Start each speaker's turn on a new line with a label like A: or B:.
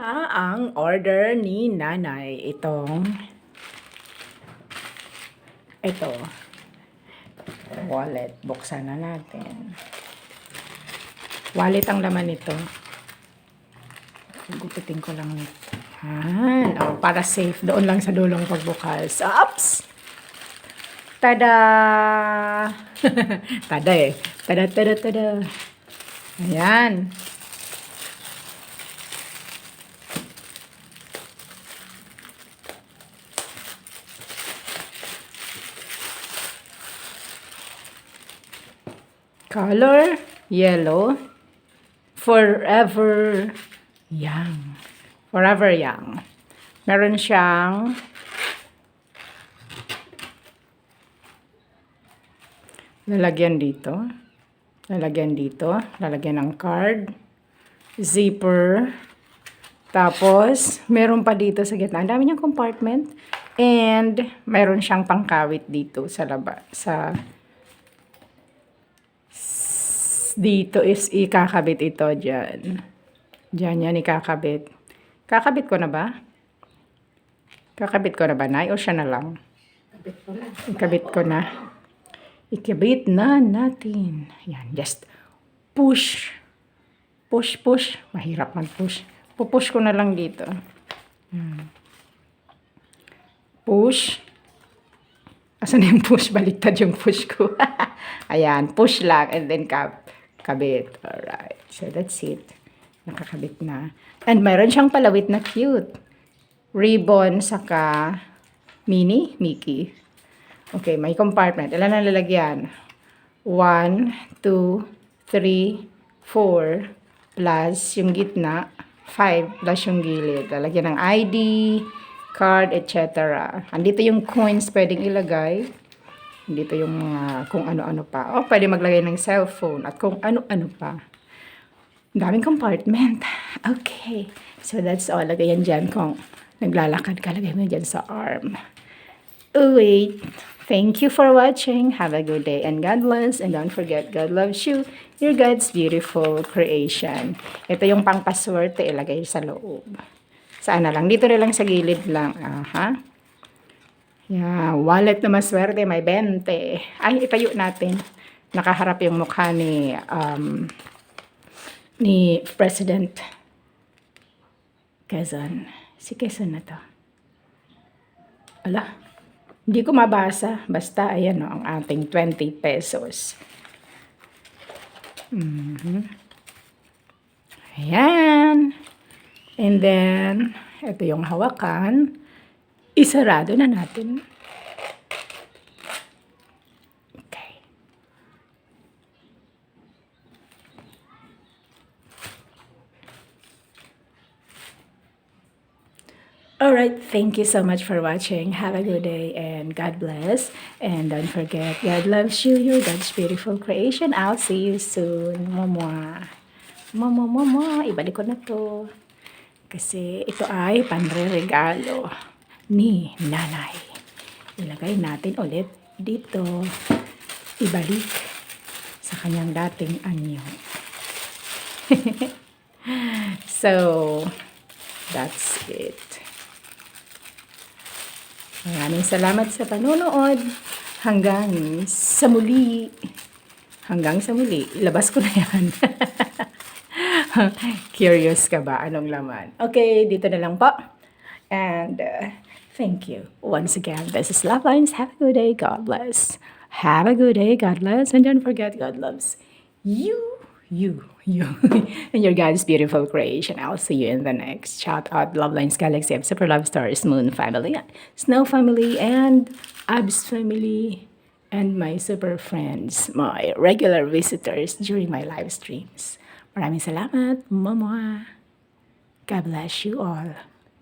A: Ang order ni nanay. Ito. Wallet. Buksan na natin. Wallet ang laman nito. Gupitin ko lang nito. Para safe. Doon lang sa dulong pagbukas. Oops! Tada! Tada eh. Tada. Ayan. Color, yellow. Forever young. Forever young. Meron siyang lalagyan dito. Lalagyan ng card. Zipper. Tapos, meron pa dito sa gitna. Ang dami niyang compartment. And, meron siyang pangkawit dito sa dito is ikakabit ito dyan. Diyan yan ikakabit. Kakabit ko na ba? Nay? O siya na lang? Ikabit ko na. Ikabit na natin. Yan. Just push. Push. Mahirap mag-push. Pupush ko na lang dito. Push. Asan yung push? Baliktad yung push ko. Ayan. Push lang. And then kabit. Alright. So, that's it. Nakakabit na. And mayroon siyang palawit na cute. Ribbon, saka Mickey. Okay, may compartment. Ilan ang lalagyan? 1, 2, 3, 4, plus yung gitna, 5, plus yung gilid. Lalagyan ng ID, card, etc. Andito yung coins pwedeng ilagay. Dito yung mga kung ano-ano pa. O, pwede maglagay ng cellphone at kung ano-ano pa. Daming compartment. Okay. So, that's all. Lagay yan dyan kung naglalakad ka. Lagay mo dyan sa arm. Oh, wait. Thank you for watching. Have a good day and God bless. And don't forget, God loves you. You're God's beautiful creation. Ito yung pangpaswerte. Ilagay sa loob. Saan na lang? Dito na lang sa gilid lang. Yeah, wallet na maswerte, may 20. Ay, itayo natin. Nakaharap yung mukha ni President Quezon. Si Quezon na to. Ala, hindi ko mabasa. Basta, ayan o, ang ating 20 pesos. Ayan. And then, ito yung hawakan. Isarado na natin. Okay. Alright, thank you so much for watching. Have a good day and God bless. And don't forget, God loves you. You're God's beautiful creation. I'll see you soon. Mwah. Ibalik ko na to. Kasi ito ay panre-regalo ni nanay. Ilagay natin ulit dito. Ibalik sa kanyang dating anyo. So, that's it. Maraming salamat sa panonood. Hanggang sa muli. Ilabas ko na yan. Curious ka ba? Anong laman? Okay, dito na lang po. And thank you once again. This is Love Lines. Have a good day. God bless. Have a good day. God bless. And don't forget, God loves you. And your God's beautiful creation. I'll see you in the next. Shout out Love Lines Galaxy of Super Love Stars, Moon Family, Snow Family, and Abs Family, and my super friends, my regular visitors during my live streams. Maraming salamat. Mama. God bless you all.